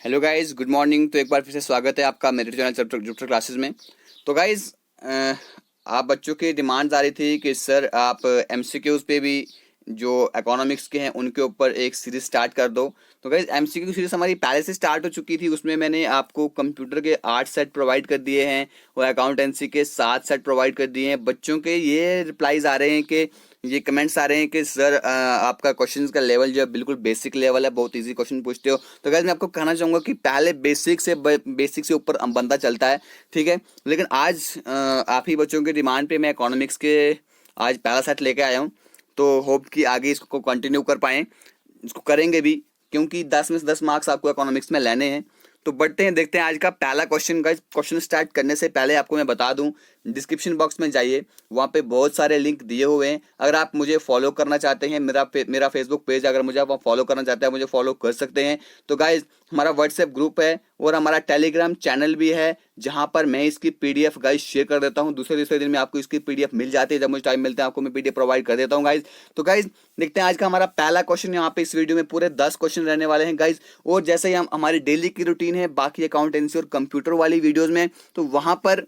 Hello guys, good morning. तो एक बार फिर से स्वागत है आपका मेरे चैनल जुपिटर क्लासेस में। तो गाइस, आप बच्चों की डिमांड आ रही थी कि सर आप एमसीक्यूज पे भी जो इकोनॉमिक्स के हैं उनके ऊपर एक सीरीज स्टार्ट कर दो। तो गाइस, एमसीक्यू सीरीज हमारी पहले से स्टार्ट हो चुकी थी। उसमें मैंने आपको कंप्यूटर के 8 सेट प्रोवाइड कर दिए हैं और अकाउंटेंसी के 7 सेट प्रोवाइड कर दिए हैं। बच्चों के ये रिप्लाईज आ रहे हैं कि ये कमेंट्स आ रहे हैं कि सर आपका क्वेश्चंस का लेवल जो है बिल्कुल बेसिक लेवल है, बहुत इजी क्वेश्चन पूछते हो। तो गाइस, मैं आपको कहना चाहूँगा कि पहले बेसिक से ऊपर बंदा चलता है, ठीक है। लेकिन आज आप ही बच्चों की डिमांड पे मैं इकोनॉमिक्स के आज पहला सेट लेके आया हूँ। तो होप कि आगे इसको कंटिन्यू कर पाएँ, इसको करेंगे भी, क्योंकि 10 में से 10 मार्क्स आपको इकोनॉमिक्स में लेने हैं। तो बढ़ते हैं, देखते हैं आज का पहला क्वेश्चन। गाइस, क्वेश्चन स्टार्ट करने से पहले आपको मैं बता दूं, डिस्क्रिप्शन बॉक्स में जाइए, वहाँ पे बहुत सारे लिंक दिए हुए हैं। अगर आप मुझे फॉलो करना चाहते हैं, मेरा फेसबुक पेज अगर मुझे आप फॉलो करना चाहते हैं, मुझे फॉलो कर सकते हैं। तो गाइस, हमारा व्हाट्सएप ग्रुप है और हमारा टेलीग्राम चैनल भी है, जहाँ पर मैं इसकी पीडीएफ गाइस शेयर कर देता हूँ। दूसरे दिन में आपको इसकी पीडीएफ मिल जाती है, जब मुझे टाइम मिलता है आपको मैं पीडीएफ प्रोवाइड कर देता हूँ गाइस। तो गाइस, देखते हैं आज का हमारा पहला क्वेश्चन। यहाँ पे इस वीडियो में पूरे 10 क्वेश्चन रहने वाले हैं गाइस। और जैसे ही हम हमारी डेली की रूटीन है बाकी अकाउंटेंसी और कंप्यूटर वाली वीडियोस में, तो वहां पर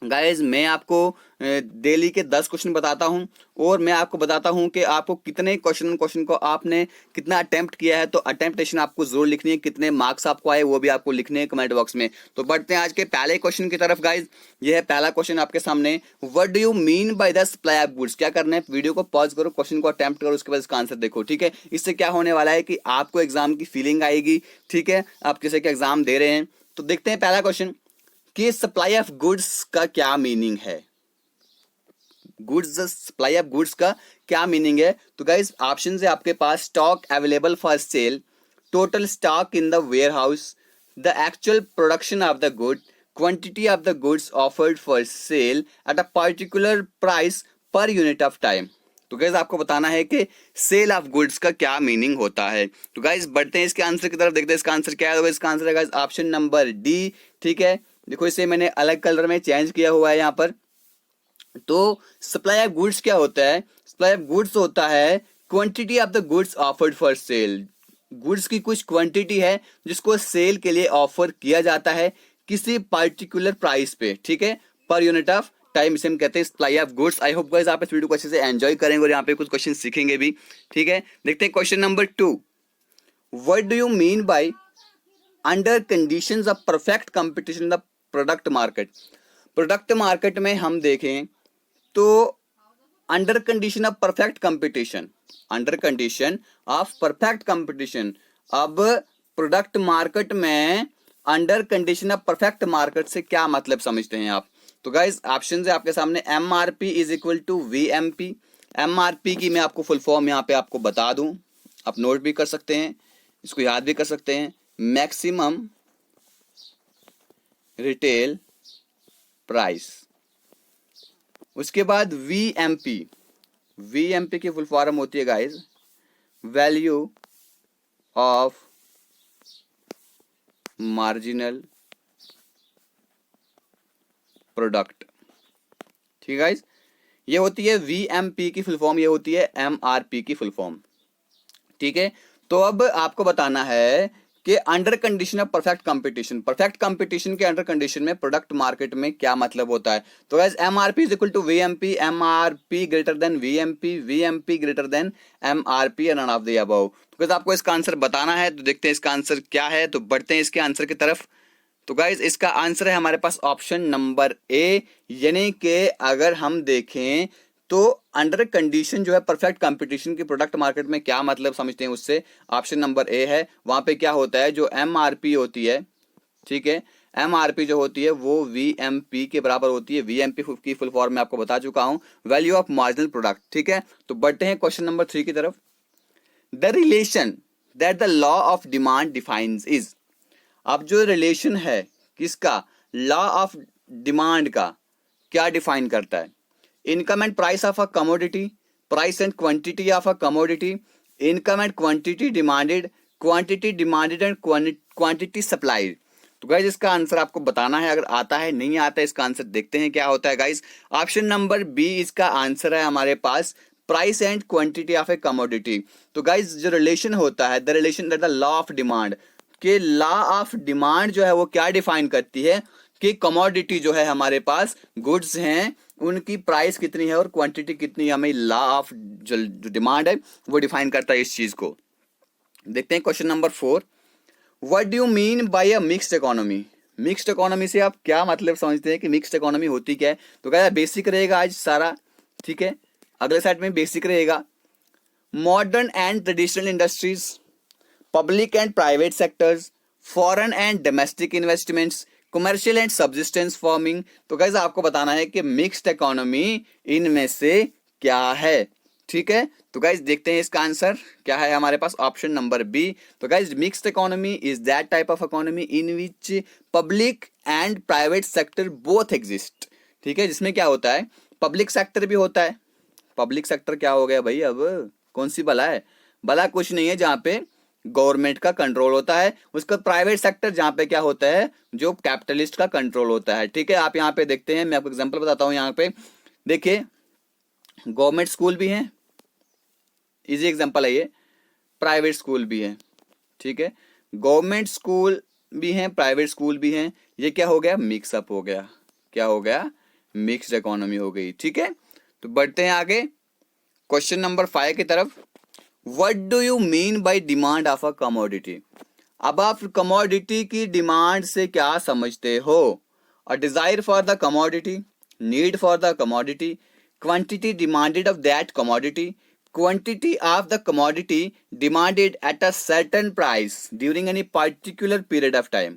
गाइज मैं आपको डेली के 10 क्वेश्चन बताता हूं और मैं आपको बताता हूं कि आपको कितने क्वेश्चन को आपने कितना अटेम्प्ट किया है। तो अटेम्प्टेशन आपको जरूर लिखनी है, कितने मार्क्स आपको आए वो भी आपको लिखने हैं कमेंट बॉक्स में। तो बढ़ते हैं आज के पहले क्वेश्चन की तरफ गाइज। ये है पहला क्वेश्चन आपके सामने। What do you mean by the supply of goods? क्या करना है, वीडियो को पॉज करो, क्वेश्चन को अटेम्प्ट करो, उसके बाद इसका आंसर देखो, ठीक है। इससे क्या होने वाला है कि आपको एग्जाम की फीलिंग आएगी, ठीक है, आप किसी का एग्जाम दे रहे हैं। तो देखते हैं पहला क्वेश्चन कि सप्लाई ऑफ गुड्स का क्या मीनिंग है। गुड्स, सप्लाई ऑफ गुड्स का क्या मीनिंग है? तो गाइस, ऑप्शन है आपके पास: stock available for sale, total stock in the warehouse, the actual production of the good, quantity of the goods offered for sale at a particular price per unit of time. तो guys, आपको बताना है कि cell of goods का क्या meaning होता है। तो गाइस, बढ़ते हैं इसके आंसर की तरफ, देखते हैं इसका आंसर क्या है। तो इसका आंसर है गाइस ऑप्शन नंबर डी, ठीक है। देखो, इसे मैंने अलग कलर में चेंज किया हुआ है यहाँ पर। तो सप्लाई ऑफ गुड्स क्या होता है? सप्लाई ऑफ गुड्स होता है quantity of the goods offered for cell. Goods की कुछ क्वांटिटी है जिसको सेल के लिए ऑफर किया जाता है किसी पर्टिकुलर प्राइस पे, ठीक है, पर यूनिट ऑफ टाइम। इसे हम कहते हैं supply of goods. I hope guys आप इस वीडियो को अच्छे से एंजॉय करेंगे और यहाँ पे कुछ क्वेश्चन सीखेंगे भी, ठीक है। देखते हैं question number 2। What do you mean by under conditions of perfect competition in the product market? Product market में हम देखें तो under condition of perfect competition, under condition of perfect competition. अब प्रोडक्ट मार्केट में under condition of perfect market से क्या मतलब समझते हैं आप? तो गाइस, ऑप्शन है आपके सामने: MRP is equal to VMP। MRP की मैं आपको फुल फॉर्म यहाँ पे आपको बता दूं, आप नोट भी कर सकते हैं, इसको याद भी कर सकते हैं। Maximum retail price. उसके बाद VMP, VMP की फुल फॉर्म होती है guys value of marginal product, ठीक है गाइस। ये होती है VMP की फुल फॉर्म, ये होती है MRP की फुल फॉर्म, ठीक है। तो अब आपको बताना है कि under condition of perfect competition, perfect competition के अंडर कंडीशन में प्रोडक्ट मार्केट में क्या मतलब होता है। तो guys, MRP is equal to VMP, MRP greater than VMP, VMP greater than MRP and none of the above. तो गाइस, आपको इसका आंसर बताना है। तो देखते हैं इसका आंसर क्या है। तो बढ़ते हैं इसके आंसर की तरफ। तो गाइस, इसका आंसर है हमारे पास ऑप्शन नंबर ए, यानी कि अगर हम देखें तो अंडर कंडीशन जो है परफेक्ट कंपटीशन की प्रोडक्ट मार्केट में क्या मतलब समझते हैं, उससे ऑप्शन नंबर ए है। वहां पे क्या होता है, जो MRP होती है, ठीक है, MRP जो होती है वो VMP के बराबर होती है। VMP की फुल फॉर्म में आपको बता चुका हूं, वैल्यू ऑफ मार्जिनल प्रोडक्ट, ठीक है। तो बढ़ते हैं क्वेश्चन नंबर 3 की तरफ। The relation that the law of demand defines is. अब जो रिलेशन है किसका, लॉ ऑफ डिमांड का, क्या डिफाइन करता है? Income and price of a commodity, price and quantity of a commodity, income and quantity demanded and quantity supplied. तो guys, इसका आंसर आपको बताना है। अगर आता है नहीं आता है इसका आंसर देखते हैं क्या होता है गाइज। ऑप्शन नंबर बी इसका आंसर है हमारे पास, price and quantity of a commodity. तो गाइज, जो रिलेशन होता है, the relation that the law of demand, कि लॉ ऑफ डिमांड जो है वो क्या डिफाइन करती है कि कमोडिटी जो है हमारे पास गुड्स हैं उनकी प्राइस कितनी है और क्वांटिटी कितनी है, हमें लॉ ऑफ जो डिमांड है वो डिफाइन करता है इस चीज को। देखते हैं question number 4, what do you mean by a mixed economy. Mixed economy से आप क्या मतलब समझते हैं कि मिक्स्ड इकोनॉमी होती क्या है? तो क्या बेसिक रहेगा आज सारा, ठीक है, अगले साइड में बेसिक रहेगा। Modern and traditional industries, public and private sectors, foreign and domestic investments, commercial and subsistence farming. तो गाइस आपको बताना है कि मिक्स्ड इकोनॉमी इनमें से क्या है, ठीक है। तो गाइस देखते हैं इसका आंसर क्या है हमारे पास, ऑप्शन नंबर बी। तो guys mixed economy is that type of economy in which public and private sector both exist, ठीक है, जिसमें क्या होता है पब्लिक सेक्टर भी होता है। पब्लिक सेक्टर क्या हो गया भाई, अब कौन सी बला है, बला कुछ नहीं है, जहां पे गवर्नमेंट का कंट्रोल होता है। उसका प्राइवेट सेक्टर जहां पे क्या होता है, जो कैपिटलिस्ट का कंट्रोल होता है, ठीक है। आप यहाँ पे देखते हैं, मैं आपको एग्जांपल बताता हूँ। यहाँ पे देखिए गवर्नमेंट स्कूल भी हैं, इजी एग्जांपल है ये, प्राइवेट स्कूल भी है, ठीक है। गवर्नमेंट स्कूल भी हैं, प्राइवेट स्कूल भी हैं, ये क्या हो गया, मिक्सअप हो गया, क्या हो गया, मिक्स्ड इकोनॉमी हो गई, ठीक है। तो बढ़ते हैं आगे क्वेश्चन नंबर 5 की तरफ। What do you mean by demand of a commodity. अब आप कमोडिटी की डिमांड से क्या समझते हो? A desire for the commodity, need for the commodity, quantity demanded of that commodity, quantity of the commodity demanded at a certain price during any particular period of time।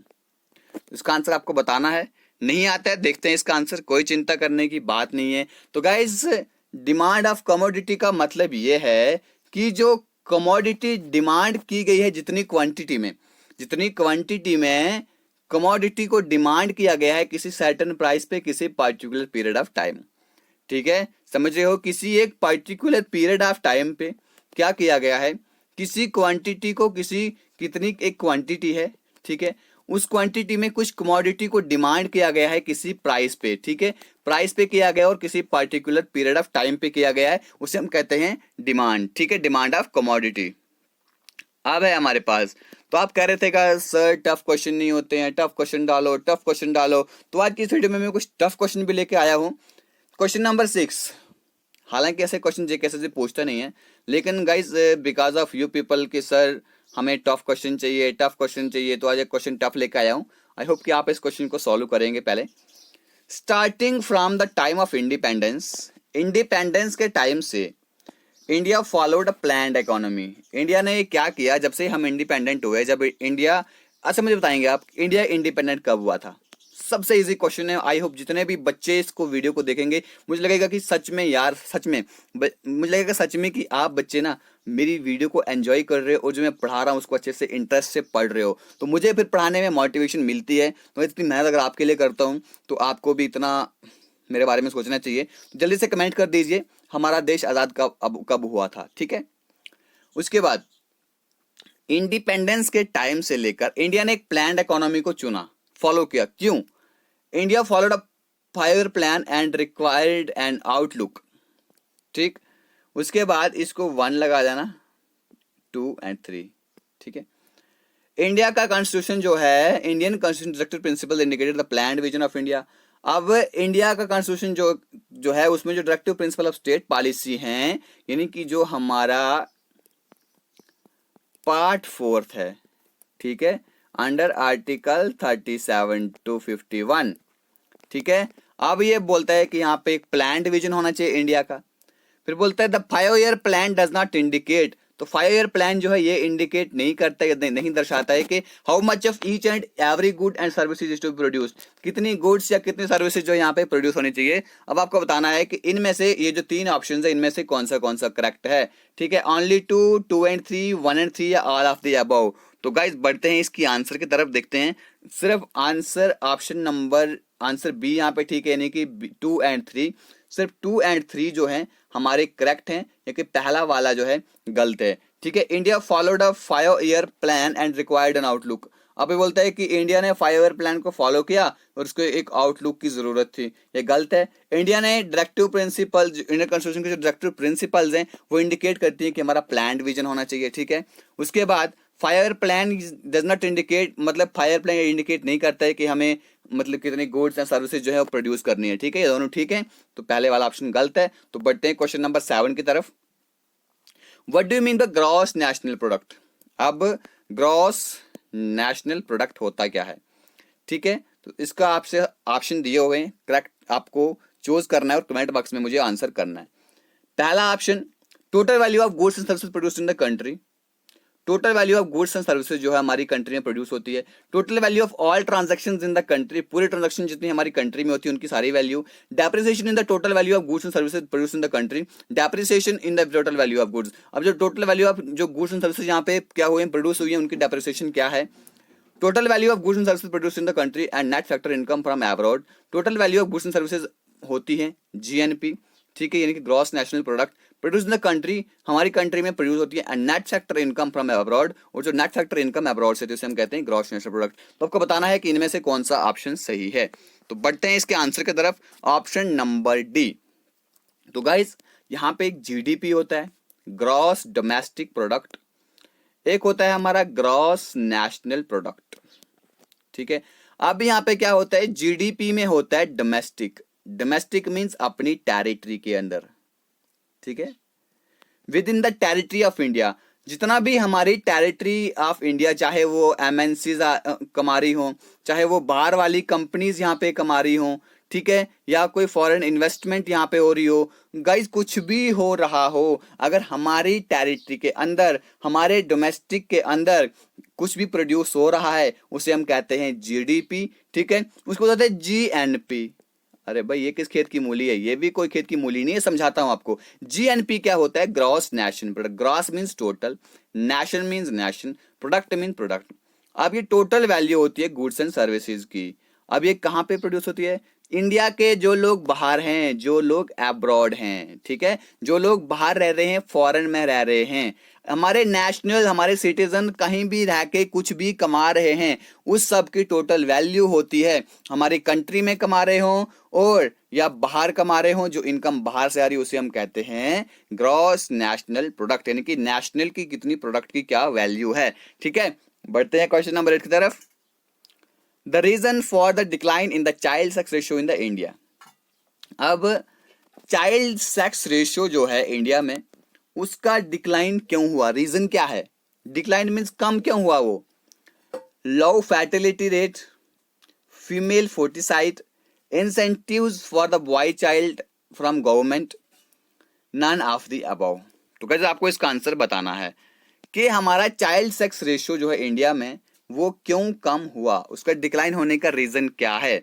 इसका answer आपको बताना है, नहीं आता है देखते हैं इसका आंसर, कोई चिंता करने की बात नहीं है। तो गाइस डिमांड ऑफ कमोडिटी का मतलब ये है कि जो कमोडिटी डिमांड की गई है जितनी क्वांटिटी में, जितनी क्वांटिटी में कमोडिटी को डिमांड किया गया है किसी सर्टेन प्राइस पे किसी पर्टिकुलर पीरियड ऑफ टाइम, ठीक है, समझ रहे हो, किसी एक पर्टिकुलर पीरियड ऑफ टाइम पे क्या किया गया है, किसी क्वांटिटी को, किसी कितनी एक क्वांटिटी है, ठीक है, उस क्वांटिटी में कुछ कमोडिटी को डिमांड किया गया है किसी प्राइस पे, ठीक है, प्राइस पे किया गया और किसी पर्टिकुलर पीरियड ऑफ टाइम पे किया गया है, उसे हम कहते हैं डिमांड, ठीक है, डिमांड ऑफ कमोडिटी। अब है हमारे पास, तो आप कह रहे थे का सर टफ क्वेश्चन नहीं होते हैं, टफ क्वेश्चन डालो, टफ क्वेश्चन डालो, तो आज की इस वीडियो में मैं कुछ टफ क्वेश्चन भी लेके आया हूँ। क्वेश्चन नंबर 6, हालांकि ऐसे क्वेश्चन जे कैसे से पूछता नहीं है, लेकिन guys because of you people कि सर हमें टफ क्वेश्चन चाहिए, टफ क्वेश्चन चाहिए, तो आज एक क्वेश्चन टफ लेकर आया हूँ। आई होप कि आप इस क्वेश्चन को सॉल्व करेंगे। पहले starting from the time of independence, independence के टाइम से India followed a planned economy. India ने क्या किया जब से हम इंडिपेंडेंट हुए, जब इंडिया, अच्छा मुझे बताएंगे आप इंडिया इंडिपेंडेंट कब हुआ था? सबसे इजी क्वेश्चन है। आई होप जितने भी बच्चे इसको वीडियो को देखेंगे, मुझे लगेगा कि सच में यार, सच में मुझे लगेगा सच में कि आप बच्चे ना मेरी वीडियो को एंजॉय कर रहे हो और जो मैं पढ़ा रहा हूँ उसको अच्छे से इंटरेस्ट से पढ़ रहे हो, तो मुझे फिर पढ़ाने में मोटिवेशन मिलती है। तो इतनी मेहनत अगर आपके लिए करता हूँ तो आपको भी इतना मेरे बारे में सोचना चाहिए। तो जल्दी से कमेंट कर दीजिए हमारा देश आज़ाद कब हुआ था, ठीक है। उसके बाद इंडिपेंडेंस के टाइम से लेकर इंडिया ने एक प्लान्ड इकोनॉमी को चुना, फॉलो किया। क्यों? India followed a 5-year plan and required N outlook, ठीक। उसके बाद इसको 1 लगा देना, 2 and 3, ठीक है। इंडिया का कॉन्स्टिट्यूशन जो है, Indian constitution directive principle indicated the planned vision of India. अब इंडिया का कॉन्स्टिट्यूशन जो है उसमें जो directive principle of state policy हैं, यानी कि जो हमारा पार्ट 4 है, ठीक है, अंडर आर्टिकल 37 to 51, ठीक है। अब ये बोलता है कि यहाँ पे एक प्लान्ड विजन होना चाहिए इंडिया का। फिर बोलता है the 5-year plan does not indicate, तो 5-year प्लान जो है ये इंडिकेट नहीं करता है, नहीं दर्शाता है कि how much of each and every good and services is to produce, कितनी गुड्स या कितनी सर्विसेज जो यहाँ पे प्रोड्यूस होनी चाहिए। अब आपको बताना है कि इनमें से ये जो 3 ऑप्शन है इनमें से कौन सा करेक्ट है, ठीक है। ओनली 2, 2 and 3, 1 and 3 या ऑल ऑफ द अबव। तो गाइस बढ़ते हैं इसकी आंसर की तरफ, देखते हैं। सिर्फ answer option number answer B यहाँ पे ठीक है, यानी कि 2 and 3, सिर्फ 2 and 3 जो हैं हमारे करेक्ट हैं, यानी पहला वाला जो है गलत है, ठीक है। India followed a 5-year plan and required N outlook. अब ये बोलता है कि इंडिया ने 5-year प्लान को फॉलो किया और उसको एक आउटलुक की जरूरत थी, ये गलत है। इंडिया ने डायरेक्टिव प्रिंसिपल, इंडियन कॉन्स्टिट्यूशन के जो डायरेक्टिव प्रिंसिपल्स हैं वो इंडिकेट करती है कि हमारा प्लान्ड विजन होना चाहिए, ठीक है। उसके बाद fire plan does not indicate, मतलब फायर प्लान इंडिकेट नहीं करता है कि हमें मतलब कितने गुड्स एंड सर्विसेज जो है वो प्रोड्यूस करनी है। ठीक है, ये दोनों ठीक है, तो पहले वाला ऑप्शन गलत है। तो बढ़ते हैं क्वेश्चन नंबर 7 की तरफ। What do you mean by gross national product? अब ग्रॉस नेशनल प्रोडक्ट होता क्या है? ठीक है, तो इसका आपसे ऑप्शन दिए हुए हैं, करेक्ट आपको चूज करना है और कमेंट बॉक्स में मुझे आंसर करना है। पहला option, total value of goods and services produced in the country. Total value of goods and services जो है हमारी कंट्री में प्रोड्यूस होती है। Total value of all transactions in the country, पूरे ट्रांजैक्शन जितनी हमारी कंट्री में होती है उनकी सारी value. Depreciation in the total value of goods and services produce in the country. Depreciation in the total value of goods, अब जो टोटल वैल्यू ऑफ जो गुड्स एंड सर्विसेज यहाँ पे क्या हुए प्रोड्यूस हुई है उनकी डेप्रिसिएशन क्या है। Total value of goods and services produce in the country and net factor income from abroad. Total value of goods and services होती है जीएनपी, ठीक है, यानी कि gross national product produce in the country, हमारी country में produce होती है। And net factor income from abroad, और जो नेट फैक्टर इनकम अब्रॉड से तो हम कहते हैं ग्रॉस नेशनल प्रोडक्ट। तो आपको बताना है कि इनमें से कौन सा ऑप्शन सही है। तो बढ़ते हैं इसके आंसर की तरफ, ऑप्शन नंबर डी। तो गाइस यहाँ पे एक जीडीपी होता है, ग्रॉस डोमेस्टिक प्रोडक्ट, एक होता है हमारा ग्रॉस नेशनल प्रोडक्ट। ठीक है, अब यहाँ पे क्या होता है, जीडीपी में होता है डोमेस्टिक। डोमेस्टिक मींस अपनी टेरिटरी के अंदर, ठीक है, with in the territory of India. जितना भी हमारी टेरिटरी ऑफ इंडिया, चाहे वो एमएनसीज कमा रही हो, चाहे वो बाहर वाली कंपनीज यहाँ पे कमा रही हो, ठीक है, या कोई फॉरेन इन्वेस्टमेंट यहाँ पे हो रही हो, गाइस कुछ भी हो रहा हो, अगर हमारी टेरिटरी के अंदर, हमारे डोमेस्टिक के अंदर कुछ भी प्रोड्यूस हो रहा है उसे हम कहते हैं जीडीपी। ठीक है, उसको कहते हैं जीएनपी। अरे भाई ये किस खेत की मूली है? ये भी कोई खेत की मूली नहीं है, समझाता हूं आपको। जीएनपी क्या होता है? Gross national product. Gross means total, nation means nation, product mean product. अब ये टोटल वैल्यू होती है गुड्स एंड सर्विसेज की। अब ये कहाँ पे प्रोड्यूस होती है? इंडिया के जो लोग बाहर हैं, जो लोग अब्रॉड हैं, ठीक है, जो लोग बाहर रह रहे हैं, फॉरेन में रह रहे हैं, हमारे नेशनल, हमारे सिटीजन कहीं भी रह के कुछ भी कमा रहे हैं, उस सब की टोटल वैल्यू होती है। हमारी कंट्री में कमा रहे हो और या बाहर कमा रहे हो, जो इनकम बाहर से आ रही है उसे हम कहते हैं ग्रॉस नेशनल प्रोडक्ट, यानी कि नेशनल की कितनी प्रोडक्ट की क्या वैल्यू है। ठीक है, बढ़ते हैं क्वेश्चन नंबर 8 की तरफ। The reason for the decline in the child sex ratio in the India. अब चाइल्ड सेक्स रेशियो जो है इंडिया में, उसका डिक्लाइन क्यों हुआ? रीजन क्या है? डिक्लाइन मीन्स कम क्यों हुआ? वो low fertility rate, female foeticide, incentives for the boy child from government, none of the above. तो कैसे आपको इसका आंसर बताना है कि हमारा चाइल्ड सेक्स रेशियो जो है इंडिया में वो क्यों कम हुआ, उसका डिक्लाइन होने का रीजन क्या है।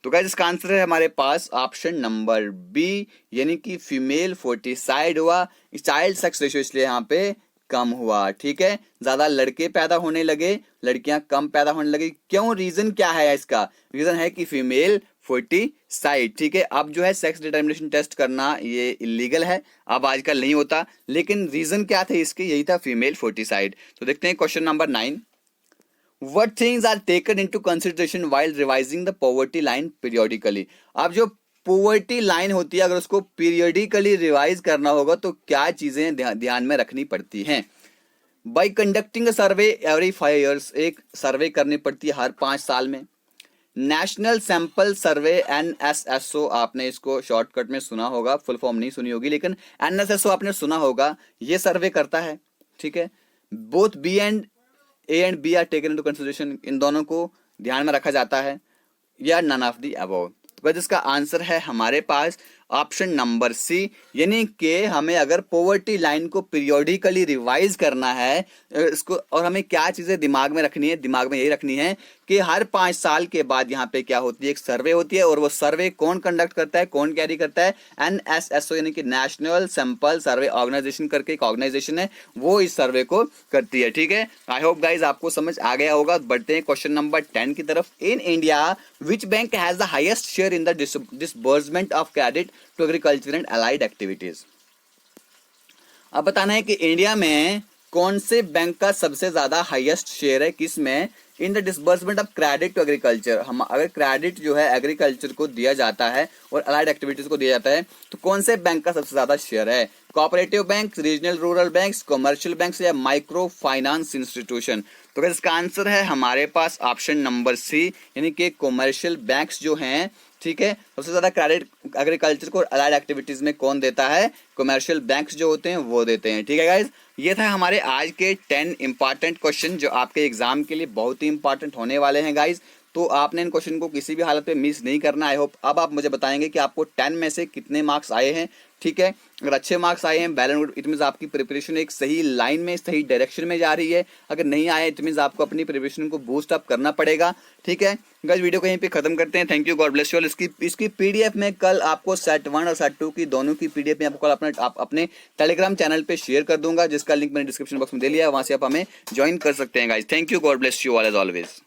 तो गाइस इसका आंसर है हमारे पास ऑप्शन नंबर बी, यानी कि फीमेल फोर्टिसाइड हुआ। चाइल्ड सेक्स रेशियो इसलिए यहाँ पे कम हुआ। ठीक है, ज्यादा लड़के पैदा होने लगे, लड़कियां कम पैदा होने लगी। क्यों? रीजन क्या है इसका? रीजन है कि फीमेल फोर्टिसाइड। ठीक है, अब जो है सेक्स डिटर्मिनेशन टेस्ट करना ये इलीगल है, अब आजकल नहीं होता, लेकिन रीजन क्या थे इसके? यही था, फीमेल फोर्टिसाइड। तो देखते हैं question number 9। What things are taken into consideration while revising the poverty line periodically? अब जो poverty line होती है, अगर उसको periodically रिवाइज करना होगा तो क्या चीजें ध्यान में रखनी पड़ती हैं? By conducting a survey every 5 years, एक सर्वे करनी पड़ती है हर 5 साल में। नेशनल सैंपल सर्वे NSSO, आपने इसको शॉर्टकट में सुना होगा, फुल फॉर्म नहीं सुनी होगी, लेकिन NSSO आपने सुना होगा, ये सर्वे करता है। ठीक है, both A and B are taken into consideration, इन दोनों को ध्यान में रखा जाता है, या नन ऑफ द अबव। तो इसका आंसर है हमारे पास ऑप्शन नंबर सी, यानी कि हमें अगर पॉवर्टी लाइन को पीरियोडिकली रिवाइज करना है इसको, और हमें क्या चीजें दिमाग में रखनी है? दिमाग में यही रखनी है कि हर 5 साल के बाद यहाँ पे क्या होती है? एक सर्वे होती है, और वो सर्वे कौन कंडक्ट करता है, कौन कैरी करता है? NSSO, यानी कि नेशनल सैंपल सर्वे ऑर्गेनाइजेशन करके एक ऑर्गेनाइजेशन है, वो इस सर्वे को करती है। ठीक है, आई होप गाइज आपको समझ आ गया होगा। बढ़ते हैं क्वेश्चन नंबर 10 की तरफ। In India which bank has the highest share in the disbursement of credit to agriculture and allied activities? अब बताना है कि इंडिया में कौन से बैंक का सबसे ज्यादा हाईएस्ट शेयर है, किस में? In the disbursement of credit to agriculture, हम अगर क्रेडिट जो है एग्रीकल्चर को दिया जाता है और अलाइड एक्टिविटीज को दिया जाता है तो कौन से बैंक का सबसे ज्यादा शेयर है? Cooperative bank, regional rural banks, commercial banks या माइक्रो फाइनेंस इंस्टीट्यूशन? तो इसका आंसर है हमारे पास ऑप्शन नंबर सी, यानी कि कमर्शियल बैंक्स जो हैं, ठीक है, सबसे ज्यादा क्रेडिट एग्रीकल्चर को अलाइड एक्टिविटीज में कौन देता है? कमर्शियल बैंक्स जो होते हैं वो देते हैं। ठीक है गाइज, ये था हमारे आज के 10 इंपॉर्टेंट क्वेश्चन जो आपके एग्जाम के लिए बहुत ही इंपॉर्टेंट होने वाले हैं गाइज। तो आपने इन क्वेश्चन को किसी भी हालत में मिस नहीं करना। आई होप अब आप मुझे बताएंगे कि आपको 10 में से कितने मार्क्स आए हैं। ठीक है, अगर अच्छे मार्क्स आए हैं well and good, it means आपकी प्रिपरेशन एक सही लाइन में, सही डायरेक्शन में जा रही है। अगर नहीं आए इट मीन्स आपको अपनी प्रिपरेशन को बूस्ट अप करना पड़ेगा। ठीक है गाइस, वीडियो को यहीं पे खत्म करते हैं। Thank you, god bless you all. इसकी पीडीएफ में कल आपको सेट 1 और सेट 2 की दोनों की पीडीएफ में आपको कल अपने टेलीग्राम चैनल पे शेयर कर दूंगा, जिसका लिंक मैंने डिस्क्रिप्शन बॉक्स में दे लिया है, वहां से आप हमें ज्वाइन कर सकते हैं guys. Thank you, god bless you all as always.